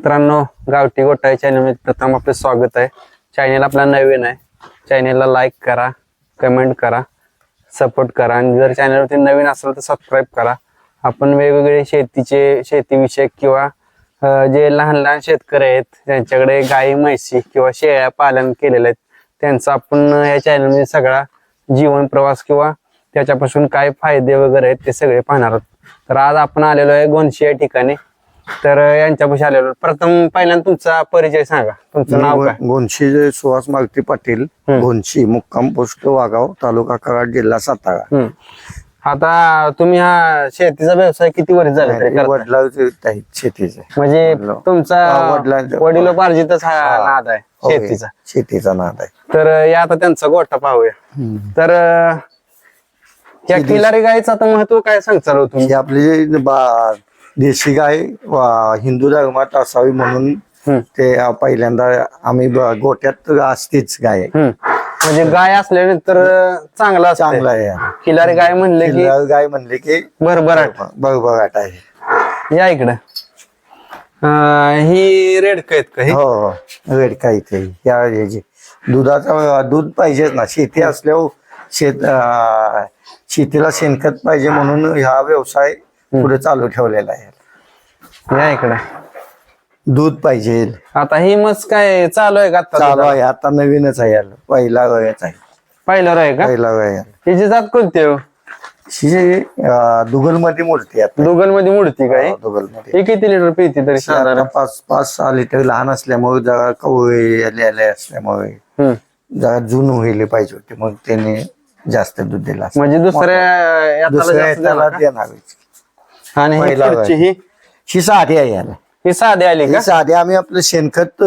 मित्रांनो, गावठी गोठा या चॅनल मध्ये प्रथम आपलं स्वागत आहे. चॅनल आपला नवीन आहे. चॅनलला लाईक करा, कमेंट करा, सपोर्ट करा आणि जर चॅनलवरती नवीन असेल तर सबस्क्राईब करा. आपण वेगवेगळे शेतीविषयक किंवा जे लहान लहान शेतकरी आहेत त्यांच्याकडे गाई म्हैसी किंवा शेळ्या पालन केलेले आहेत त्यांचा आपण या चॅनलमध्ये सगळा जीवन प्रवास किंवा त्याच्यापासून काय फायदे वगैरे आहेत ते सगळे पाहणार आहोत. तर आज आपण आलेलो आहे गोंशी या ठिकाणी. तर यांच्यापाशी आलेलो. प्रथम पहिल्यांदा तुमचा परिचय सांगा. तुमचं नाव काय? गोंशी सुहास मारुती पाटील, गोंशी, मुक्काम पोस्ट वाघाव, तालुका कराड, जिल्हा सातारा. आता तुम्ही हा शेतीचा व्यवसाय किती वर्ष झाले तरी करताय? वडिलांचे आहेत शेतीचे. म्हणजे तुमचा वडिलोपार्जितच हा नाद आहे शेतीचा. शेतीचा नाद आहे. तर या आता त्यांचा गोठा पाहूया. तर या खिलारी गायचं आता महत्व काय सांगचाल तुम्ही? आपली देशी गाय हिंदू धर्मात असावी म्हणून ते पहिल्यांदा आम्ही गोठ्यात असतेच गाय. म्हणजे गाय असल्यानंतर चांगला आहे. खिलारी गाय म्हणले की भरभराट आहे. या इकडं ही रेडका आहेत का? हो, रेडका इथे ह्याची दुधाचा दूध पाहिजेच ना. शेती असल्यावर शेतीला शेणखत पाहिजे म्हणून हा व्यवसाय पुढे चालू ठेवलेला आहे. या इकडे दूध पाहिजे. आता ही मस्त काय चालू आहे का? चालू आहे, आता नवीनच आहे. पहिला वयच आहे. पहिला आहे का? पहिला वय. हिची जात कोणती आहे? दुगल मध्ये मूर्ती आहे. दुगल मध्ये मूर्ती काय? दुगल मध्ये. ही किती लिटर पिती तरी? साधारण 5-6 लिटर. लहान असल्यामुळे जरा कवळे आले असल्यामुळे जरा जून व्हायला पाहिजे होते, मग त्याने जास्त दूध दिला. म्हणजे दुसऱ्या देणार. आणि ही साधी आहे याला. ही साधी आली का? साधी. आम्ही आपलं शेणखत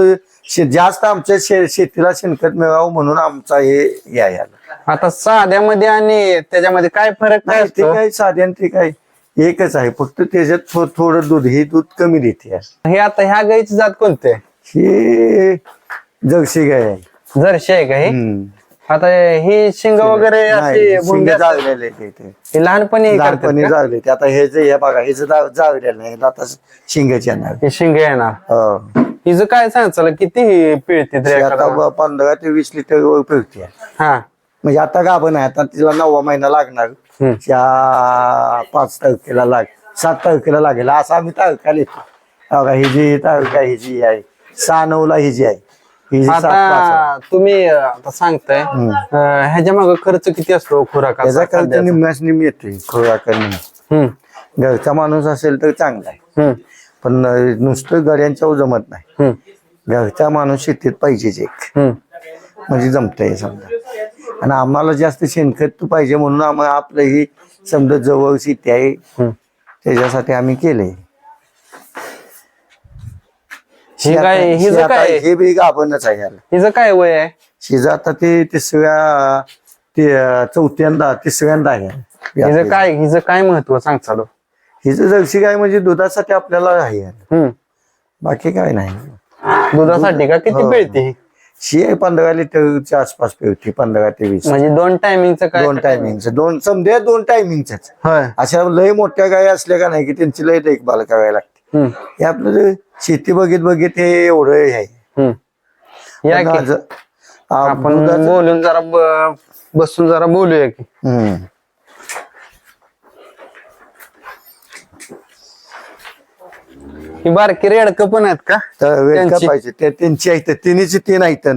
जास्त आमच्या शेतीला शेणखत मिळावं म्हणून आमचा हे याला. आता साध्यामध्ये आणि त्याच्यामध्ये काय फरक काय ते काय साध्या ते काय एकच आहे, फक्त त्याच्यात थोडं दूध, हे दूध कमी देते. हे आता ह्या गाईची जात कोणते? ही जर्सी गाय आहे. जर्सी आहे का ही? आता ही शिंग वगैरे लहानपणी जागले ते. आता हे जे बघा, हे जागलेलं नाही, आता शिंगाची येणार. शिंग येणार. हिचं काय सांगाल किती पिळते? 15 ते 20 लिटर पिळते. हा, म्हणजे आता गाभण आहे. आता तिला 9वा महिना लागणार. 5 तारखेला 7 तारखेला लागेल असं आम्ही तारखा लिहितो. बघा, ही जी तारखा ही जी आहे 6-9 ही जी आहे. आता तुम्ही आता सांगताय ह्याच्या मागे खर्च किती असतो खुराकाचा? त्याचा खर्च निम्म्याच निम्मी येतोय. खुराका घरचा माणूस असेल तर चांगला आहे, पण नुसतं गड्यांच्या जमत नाही. घरचा माणूस शेतीत पाहिजेच एक, म्हणजे जमतंय समजा. आणि आम्हाला जास्त शेणखत पाहिजे म्हणून आम्हाला आपलं ही समजा जवळ शेती आहे, त्याच्यासाठी आम्ही केलंय. हे बी गाभणच आहे याला. हिचं काय वय आहे? शिजा आता ते तिसऱ्यांदा आहे. हिचं काय महत्व सांग चालू? हिचं जर्सी गाय म्हणजे दुधासाठी आपल्याला आहे, बाकी काय नाही. दुधासाठी का? किती पिळते? 15 लिटरच्या आसपास पिळते. 15 ते 20. म्हणजे 2 टायमिंगचं काय? 2 टायमिंगचं. 2 टायमिंगच. अशा लय मोठ्या गाय असल्या का नाही की त्यांची लय देखभाल करायला लागते. हे आपलं शेती बघित हे एवढं आहे. आपण बोलून जरा बसून जरा बोलूया की. ही बारकी रेडक पण आहेत का? पाहिजे त्यांची आहेत. तिन्हीची 3 आहेत.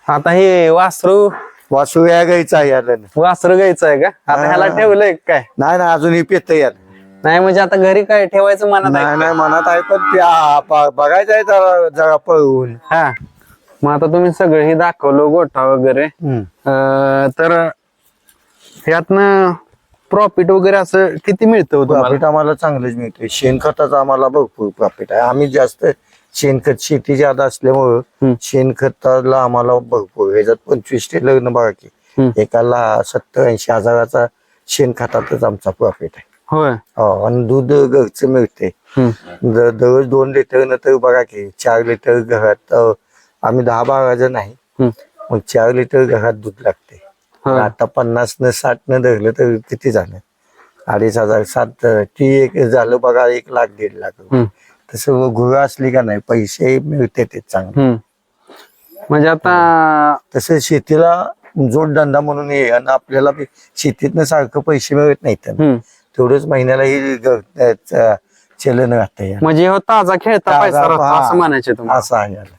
आता हे वासरू या गायचं आहे याला. वासरू घ्यायचं आहे का? आता ह्याला ठेवलंय काय? नाही, अजून ही पेत याला नाही. म्हणजे आता घरी काय ठेवायचं मनात? नाही मनात आहे, पण बघायचं आहे जरा पळवून. हा, मग आता तुम्ही सगळं हे दाखवलं गोठा वगैरे, तर यातनं प्रॉफिट वगैरे असं किती मिळतं? प्रॉफिट आम्हाला चांगलंच मिळतंय. शेणखताचं आम्हाला भरपूर प्रॉफिट आहे. आम्ही जास्त शेणखत शेती ज्यादा असल्यामुळं शेणखताला आम्हाला भरपूर. ह्याच्यात 25 ते लग्न बघा की एकाला 70-80 हजाराचा शेणखतातच आमचा प्रॉफिट आहे. होय. आणि दूध घरचं मिळते. दररोज 2 लिटर न तर बघा की 4 लिटर घरात. आम्ही 10-12 जण आहे, मग 4 लिटर घरात दूध लागते. आता 50 न 60 न धरलं तर किती झालं? 2,500 7 ती एक झालं बघा, 1 लाख 1.5 लाख. तसं गुरु असली का नाही पैसे मिळते ते चांगले. म्हणजे आता तसं शेतीला जोडधंदा म्हणून हे आणि आपल्याला बी शेतीतनं सारखं पैसे मिळत नाहीत तेवढंच महिन्याला ही चलन राहतं म्हणजे हो ताजा खेळता पैसा राहतो असं म्हणायचे तुम्हाला. असं आहे याला.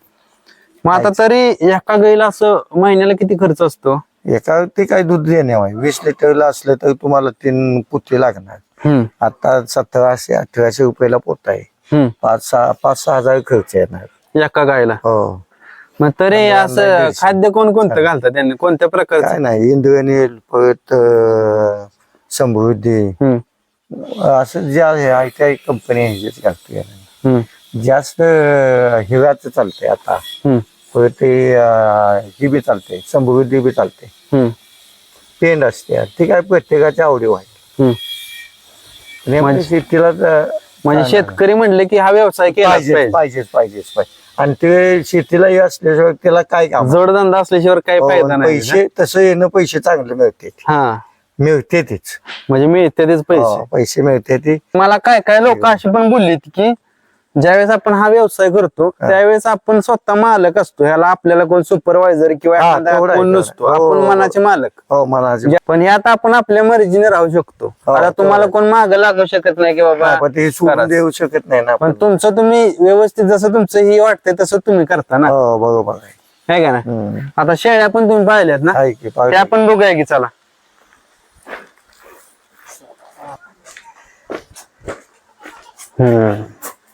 मग आता तरी एका गाईला असं महिन्याला किती खर्च असतो? एका ते काय दूध देण्यावर 20 लिटरला असलं तर तुम्हाला 3 पुते लागणार. आता 1700-1800 रुपयाला पोत आहे. 5-6 हजार खर्च येणार एका गायला. हो. मग तरी असं खाद्य कोणतं घालतात त्यांनी, कोणत्या प्रकारचं? काय नाही, इंद्रनील परत समृद्धी असं जे आहे त्या कंपनी ह्याचेच घालतो याला. जास्त हिराचं चालतंय आता. परत ते ही बी चालते, समृद्धी बी चालते. पेंड असते ती काय प्रत्येकाच्या आवडीव आहे. शेतीला म्हणजे शेतकरी म्हणले की हा व्यवसाय केला पाहिजेच. आणि ते शेतीला हे असल्याशिवाय त्याला काय काम, जोडधंदा असल्याशिवाय काही फायदा नाही. पैसे तसं येणं पैसे चांगले मिळते तेच. म्हणजे मिळते तेच पैसे मिळते ते. मला काय लोक अशी पण बोलली की ज्यावेळेस आपण हा व्यवसाय करतो त्यावेळेस आपण स्वतः मालक असतो, ह्याला आपल्याला कोण सुपरवायझर किंवा एखादा कोण नसतो, आपण मनाचे मालक. पण यात आपण आपल्या मर्जीने राहू शकतो. आता तुम्हाला कोण माग लागू शकत नाही की बाबा ते सोडून देऊ शकत नाही ना. पण तुमचं तुम्ही व्यवस्थित जसं तुमचं ही वाटतंय तसं तुम्ही करता ना. बरोबर आहे का ना. आता शेळ्या पण तुम्ही पाहिल्यात ना, त्या पण बघूया की. चला.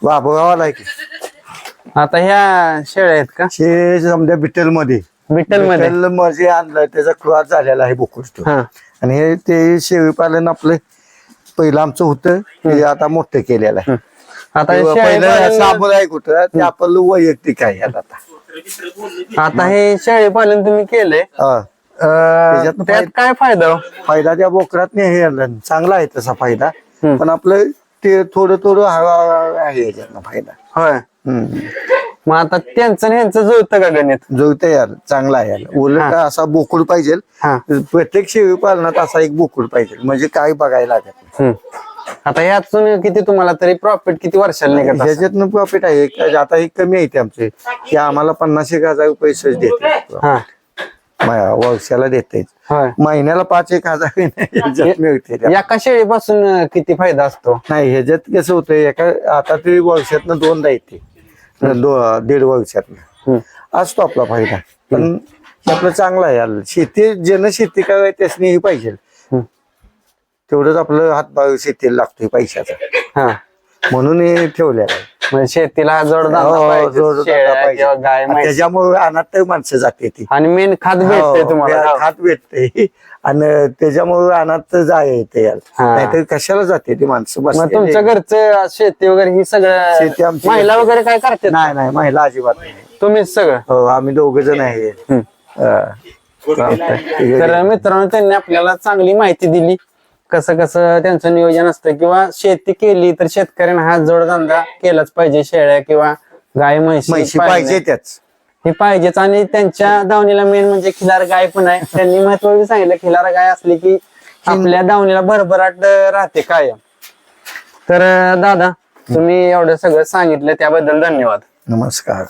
बाबूगावाला आहे की. आता ह्या शेळ्या आहेत का? शे समजा बिठल मध्ये मध्ये आणलं, त्याचा क्रॉस झालेला आहे बोकुड. आणि हे ते शेळी पालन आपलं पहिलं आमचं होतं, ते आता मोठं केलेलं आहे. आता साबण आहे कुठं ते आपलं वैयक्तिक आहे आता हे शेळी पालन तुम्ही केलंय, त्यात काय फायदा त्या बोकडात हे चांगला आहे तसा फायदा. पण आपलं ते थोडं आहे याच्यातनं फायदा. होय. मग आता त्यांचं ह्यांचं जुळतं का गणित? जुळतं यार, चांगला आहे यार. उलट असा बोकुड पाहिजे प्रत्येक शेळी पालनात, असा एक बोकुड पाहिजे म्हणजे काय बघायला लागत. आता ह्यातून किती तुम्हाला तरी प्रॉफिट किती वर्षाला निघत? ह्याच्यातनं प्रॉफिट आहे. आता एक कमी आहे आमचे की आम्हाला 50,000 रुपये सहज देते, वर्षाला देते. महिन्याला 5-1,000 मिळते. एका शेळीपासून किती फायदा असतो? नाही, ह्याच्यात कसं होतं, आता तरी वर्षातनं 2दा येते, 1.5 वर्षातनं असतो आपला फायदा. पण आपलं चांगलं आहे. शेती ज्यानं शेती करायची त्यासनी पाहिजे तेवढंच आपलं हातभार शेतीला लागतोय पैशाचा, म्हणून हे ठेवलेलं आहे. म्हणजे शेतीला त्याच्यामुळे अनाथ तर माणसं जाते ती. आणि मेन खात भेटते तुम्हाला, खात भेटते. आणि त्याच्यामुळे अनाथ जाय येते नाहीतर कशाला जाते ती माणसं. तुमच्या घरचं शेती वगैरे ही सगळं शेती आमची, महिला वगैरे काय करते? नाही, महिला अजिबात नाही. तुम्हीच सगळं? हो, आम्ही 2 जण आहे. तर मित्रांनो, त्यांनी आपल्याला चांगली माहिती दिली कसं त्यांचं नियोजन असतं, किंवा शेती केली तर शेतकऱ्यांना हा जोडधंदा केलाच पाहिजे. शेळ्या किंवा गाय म्हशी पाहिजे, त्याच हे पाहिजेच. आणि त्यांच्या दावणीला मेन म्हणजे खिलार गाय पण आहे. त्यांनी महत्व सांगितलं, खिलार गाय असली की आपल्या दावणीला भरभराट राहते कायम. तर दादा, तुम्ही एवढं सगळं सांगितलं त्याबद्दल धन्यवाद. नमस्कार.